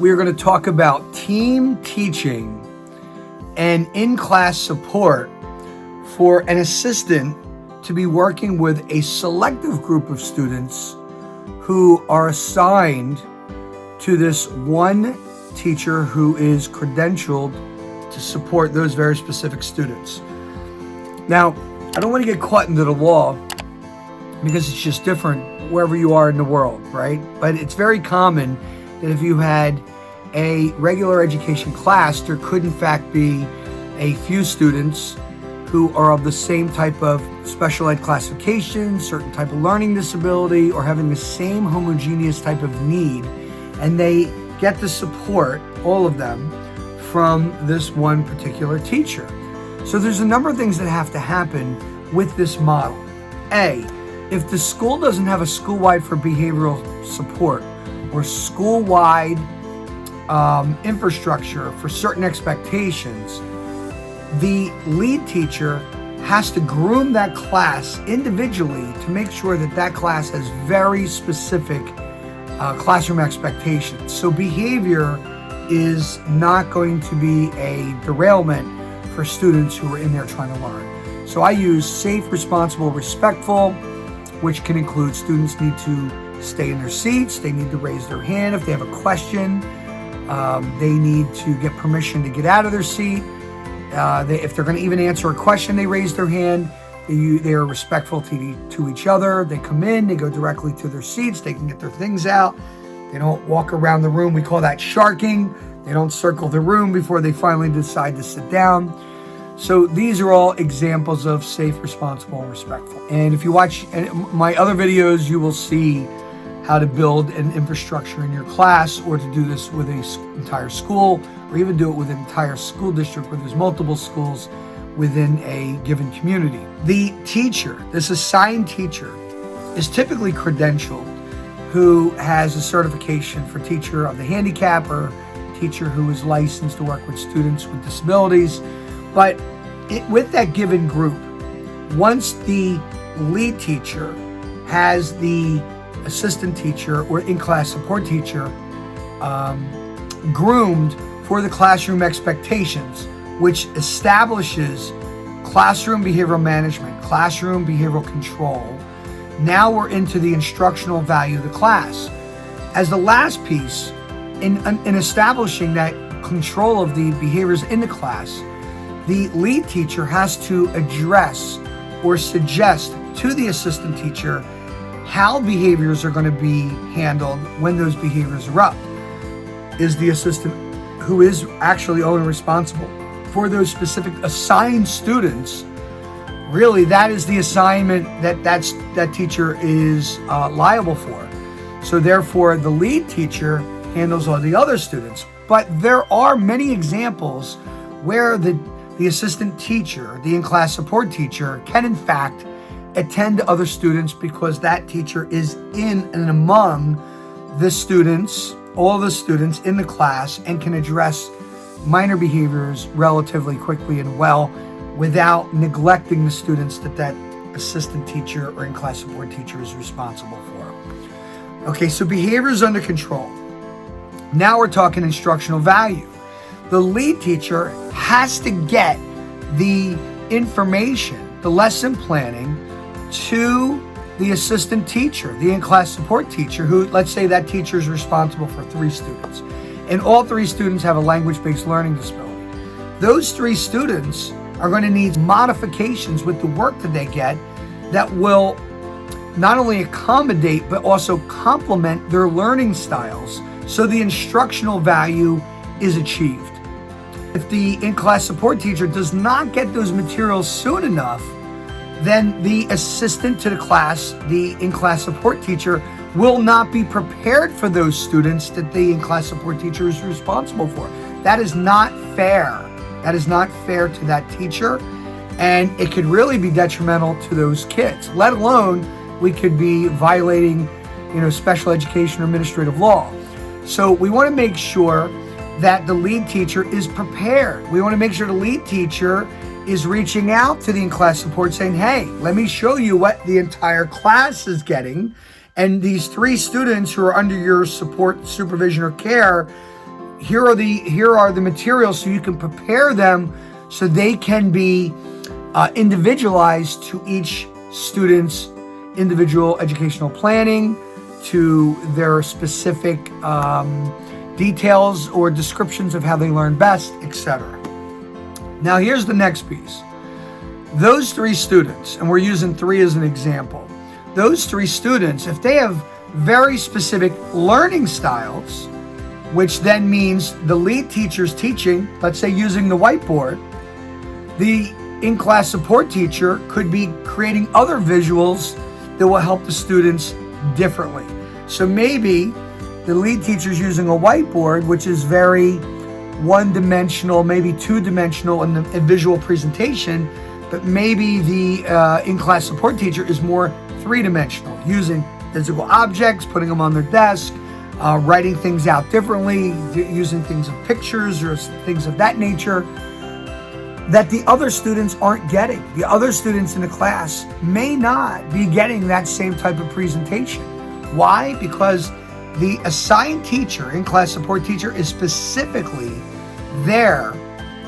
we're going to talk about team teaching and in-class support for an assistant to be working with a selective group of students who are assigned to this one teacher who is credentialed to support those very specific students. Now, I don't want to get caught into the law because it's just different wherever you are in the world, right? But it's very common that if you had a regular education class, there could in fact be a few students who are of the same type of special ed classification, certain type of learning disability, or having the same homogeneous type of need, and they get the support, all of them, from this one particular teacher. So there's a number of things that have to happen with this model. A, if the school doesn't have a school-wide for behavioral support or school-wide infrastructure for certain expectations, the lead teacher has to groom that class individually to make sure that that class has very specific classroom expectations. So behavior is not going to be a derailment for students who are in there trying to learn. So I use safe, responsible, respectful, which can include students need to stay in their seats, they need to raise their hand if they have a question, they need to get permission to get out of their seat. If they're going to even answer a question, they raise their hand. They are respectful to each other. They come in, they go directly to their seats. They can get their things out. They don't walk around the room. We call that sharking. They don't circle the room before they finally decide to sit down. So these are all examples of safe, responsible, and respectful. And if you watch my other videos, you will see how to build an infrastructure in your class, or to do this with an entire school, or even do it with an entire school district where there's multiple schools within a given community. The teacher, this assigned teacher, is typically credentialed, who has a certification for teacher of the handicap, or teacher who is licensed to work with students with disabilities. But with that given group, once the lead teacher has the assistant teacher or in-class support teacher groomed for the classroom expectations, which establishes classroom behavioral management, classroom behavioral control, now we're into the instructional value of the class. As the last piece, in establishing that control of the behaviors in the class, the lead teacher has to address or suggest to the assistant teacher how behaviors are going to be handled when those behaviors erupt. Is the assistant, who is actually owner responsible for those specific assigned students, really that is the assignment that teacher is liable for. So therefore, the lead teacher handles all the other students. But there are many examples where the assistant teacher, the in-class support teacher, can in fact attend to other students because that teacher is in and among the students, all the students in the class, and can address minor behaviors relatively quickly and well without neglecting the students that assistant teacher or in-class support teacher is responsible for. Okay, so behavior is under control. Now we're talking instructional value. The lead teacher has to get the information, the lesson planning, to the assistant teacher, the in-class support teacher, who, let's say that teacher is responsible for 3 students, and all 3 students have a language-based learning disability. Those 3 students are going to need modifications with the work that they get that will not only accommodate but also complement their learning styles, so the instructional value is achieved. If the in-class support teacher does not get those materials soon enough, then the assistant to the class, the in-class support teacher, will not be prepared for those students that the in-class support teacher is responsible for. That is not fair. That is not fair to that teacher, and it could really be detrimental to those kids, let alone we could be violating, special education or administrative law. So we want to make sure that the lead teacher is prepared. We want to make sure the lead teacher is reaching out to the in-class support saying, hey, let me show you what the entire class is getting. And these 3 students who are under your support, supervision, or care, here are the materials so you can prepare them so they can be individualized to each student's individual educational planning, to their specific details or descriptions of how they learn best, etc. Now here's the next piece. Those 3 students, and we're using 3 as an example, those 3 students, if they have very specific learning styles, which then means the lead teacher's teaching, let's say using the whiteboard, the in-class support teacher could be creating other visuals that will help the students differently. So maybe the lead teacher's using a whiteboard, which is very one-dimensional, maybe two-dimensional in the visual presentation, but maybe the in-class support teacher is more three-dimensional, using physical objects, putting them on their desk, writing things out differently, using things of pictures or things of that nature that the other students aren't getting. The other students in the class may not be getting that same type of presentation. Why? Because the assigned teacher, in-class support teacher, is specifically there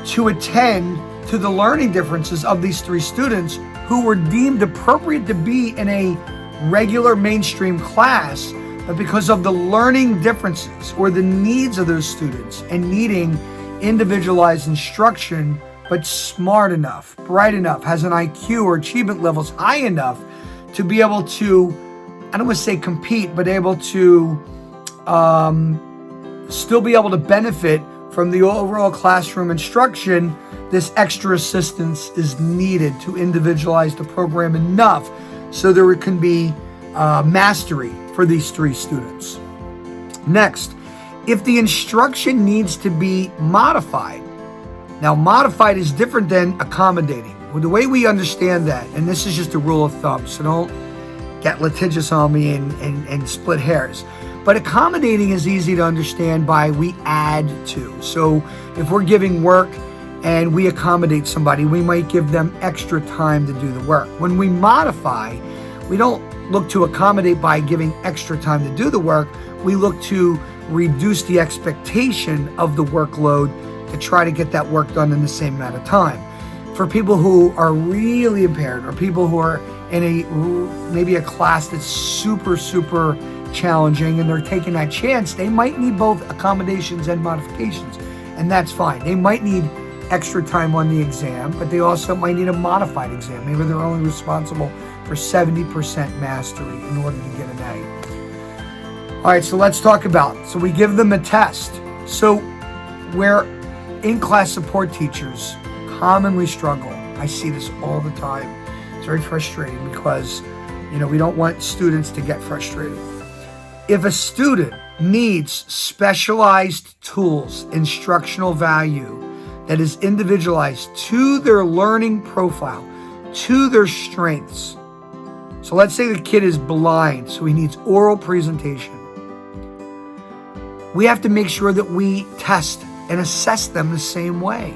to attend to the learning differences of these 3 students who were deemed appropriate to be in a regular mainstream class, but because of the learning differences or the needs of those students and needing individualized instruction, but smart enough, bright enough, has an IQ or achievement levels high enough to be able to, I don't want to say compete, but able to still be able to benefit from the overall classroom instruction, this extra assistance is needed to individualize the program enough so there can be mastery for these 3 students. Next, if the instruction needs to be modified. Now, modified is different than accommodating. Well, the way we understand that, and this is just a rule of thumb, so don't get litigious on me and split hairs. But accommodating is easy to understand by we add to. So if we're giving work and we accommodate somebody, we might give them extra time to do the work. When we modify, we don't look to accommodate by giving extra time to do the work. We look to reduce the expectation of the workload to try to get that work done in the same amount of time. For people who are really impaired, or people who are in maybe a class that's super challenging and they're taking that chance, they might need both accommodations and modifications, and that's fine. They might need extra time on the exam, but they also might need a modified exam. Maybe they're only responsible for 70% mastery in order to get an A. All right, so let's talk about, so we give them a test. So where in-class support teachers commonly struggle, I see this all the time. It's very frustrating because, we don't want students to get frustrated. If a student needs specialized tools, instructional value that is individualized to their learning profile, to their strengths. So let's say the kid is blind, so he needs oral presentation. We have to make sure that we test and assess them the same way.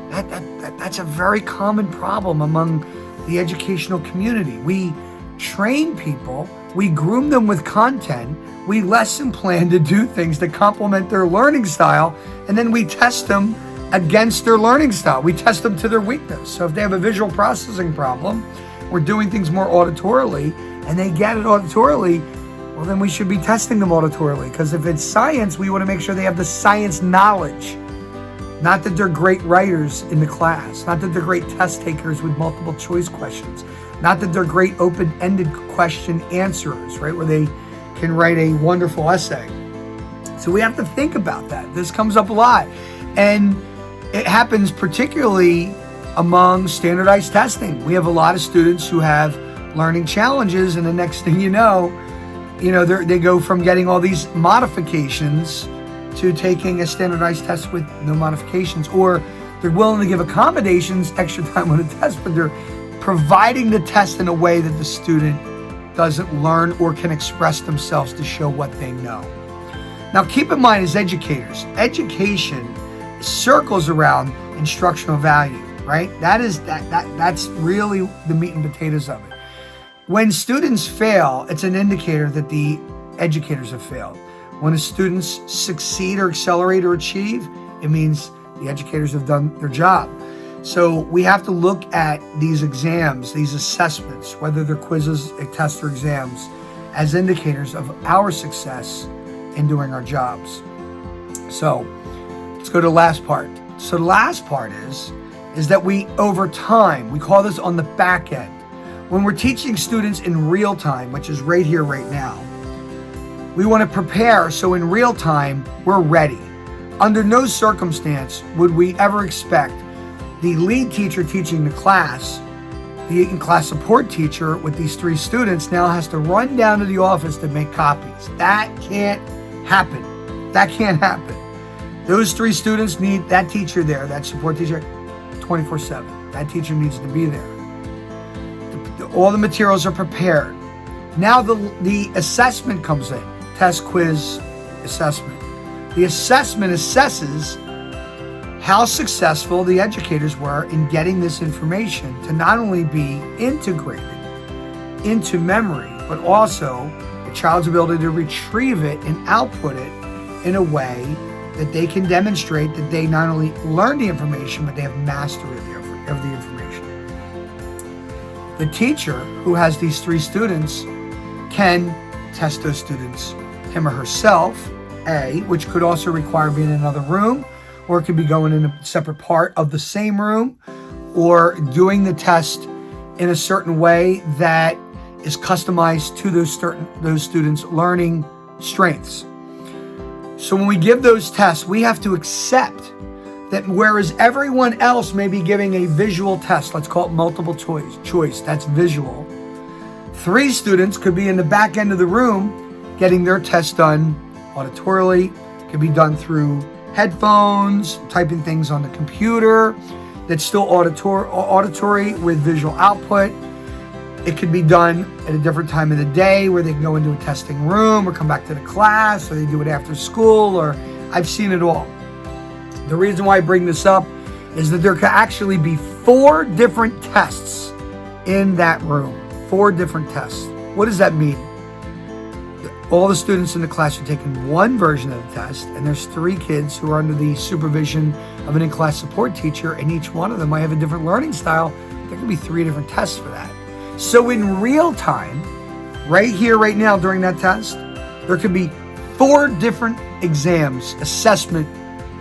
That's a very common problem among the educational community. We train people, we groom them with content, we lesson plan to do things that complement their learning style, and then we test them against their learning style. We test them to their weakness. So if they have a visual processing problem, we're doing things more auditorily, and they get it auditorily, well, then we should be testing them auditorily, because if it's science, we want to make sure they have the science knowledge. Not that they're great writers in the class, not that they're great test takers with multiple choice questions, not that they're great open-ended question answerers, right, where they can write a wonderful essay. So we have to think about that. This comes up a lot. And it happens particularly among standardized testing. We have a lot of students who have learning challenges, and the next thing you know, they go from getting all these modifications to taking a standardized test with no modifications, or they're willing to give accommodations, extra time on the test, but they're providing the test in a way that the student doesn't learn or can express themselves to show what they know. Now, keep in mind, as educators, education circles around instructional value, right? That's really the meat and potatoes of it. When students fail, it's an indicator that the educators have failed. When the students succeed or accelerate or achieve, it means the educators have done their job. So we have to look at these exams, these assessments, whether they're quizzes, tests, or exams, as indicators of our success in doing our jobs. So let's go to the last part. So the last part is that we, over time, we call this on the back end. When we're teaching students in real time, which is right here, right now, we want to prepare so in real time, we're ready. Under no circumstance would we ever expect the lead teacher teaching the class, the in-class support teacher with these 3 students now has to run down to the office to make copies. That can't happen. That can't happen. Those 3 students need that teacher there, that support teacher, 24/7. That teacher needs to be there. All the materials are prepared. Now the assessment comes in. Test, quiz, assessment. The assessment assesses how successful the educators were in getting this information to not only be integrated into memory, but also the child's ability to retrieve it and output it in a way that they can demonstrate that they not only learn the information, but they have mastery of the information. The teacher who has these 3 students can test those students, him or herself, which could also require being in another room, or it could be going in a separate part of the same room, or doing the test in a certain way that is customized to those students' learning strengths. So when we give those tests, we have to accept that whereas everyone else may be giving a visual test, let's call it multiple choice, that's visual, 3 students could be in the back end of the room getting their test done auditorily. It could be done through headphones, typing things on the computer that's still auditory with visual output. It could be done at a different time of the day where they can go into a testing room or come back to the class, or they do it after school, or I've seen it all. The reason why I bring this up is that there could actually be 4 different tests in that room. 4 different tests. What does that mean? All the students in the class are taking one version of the test, and there's 3 kids who are under the supervision of an in-class support teacher, and each one of them might have a different learning style. There could be 3 different tests for that. So in real time, right here, right now, during that test, there could be 4 different exams, assessment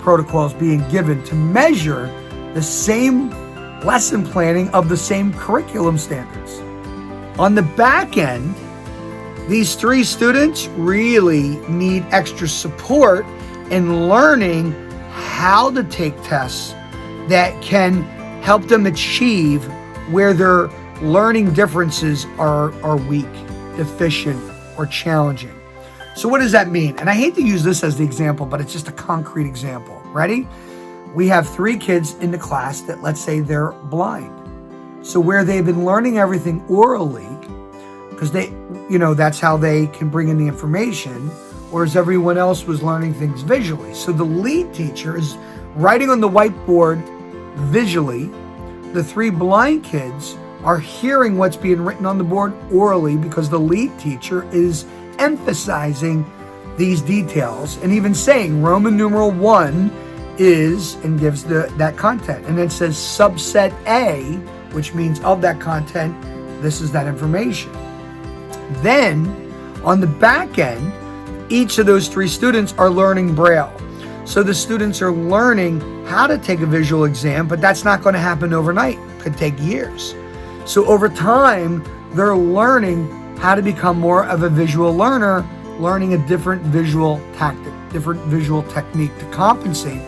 protocols being given to measure the same lesson planning of the same curriculum standards. On the back end, these 3 students really need extra support in learning how to take tests that can help them achieve where their learning differences are weak, deficient, or challenging. So what does that mean? And I hate to use this as the example, but it's just a concrete example. Ready? We have 3 kids in the class that, let's say, they're blind. So where they've been learning everything orally, because that's how they can bring in the information, whereas everyone else was learning things visually. So the lead teacher is writing on the whiteboard visually. The 3 blind kids are hearing what's being written on the board orally because the lead teacher is emphasizing these details and even saying Roman numeral 1 is, and gives that content. And then it says subset A, which means of that content, this is that information. Then on the back end, each of those 3 students are learning Braille. So the students are learning how to take a visual exam, but that's not going to happen overnight. It could take years. So over time, they're learning how to become more of a visual learner, learning a different visual tactic, different visual technique to compensate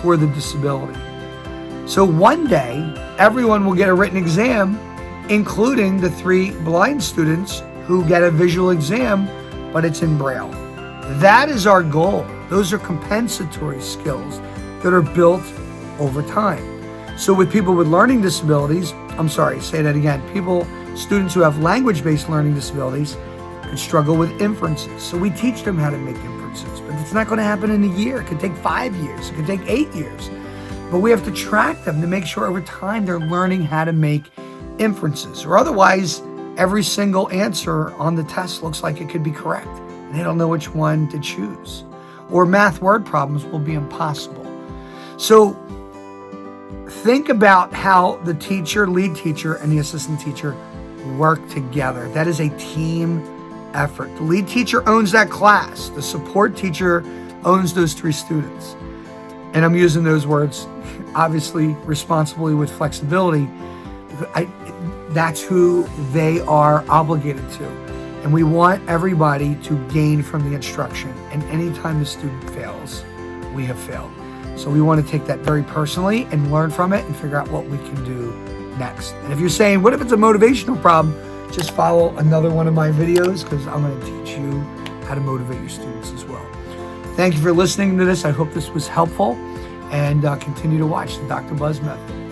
for the disability. So one day, everyone will get a written exam, including the 3 blind students who get a visual exam, but it's in Braille. That is our goal. Those are compensatory skills that are built over time. So with people with learning disabilities, students who have language-based learning disabilities can struggle with inferences. So we teach them how to make inferences, but it's not going to happen in a year. It could take 5 years. It could take 8 years. But we have to track them to make sure over time they're learning how to make inferences, or otherwise every single answer on the test looks like it could be correct. and they don't know which one to choose. Or math word problems will be impossible. So think about how the teacher, lead teacher, and the assistant teacher work together. That is a team effort. The lead teacher owns that class. The support teacher owns those 3 students. And I'm using those words, obviously, responsibly with flexibility. That's who they are obligated to. And we want everybody to gain from the instruction. And anytime the student fails, we have failed. So we want to take that very personally and learn from it and figure out what we can do next. And if you're saying, what if it's a motivational problem? Just follow another one of my videos, because I'm going to teach you how to motivate your students as well. Thank you for listening to this. I hope this was helpful, and continue to watch the Dr. Buzz Method.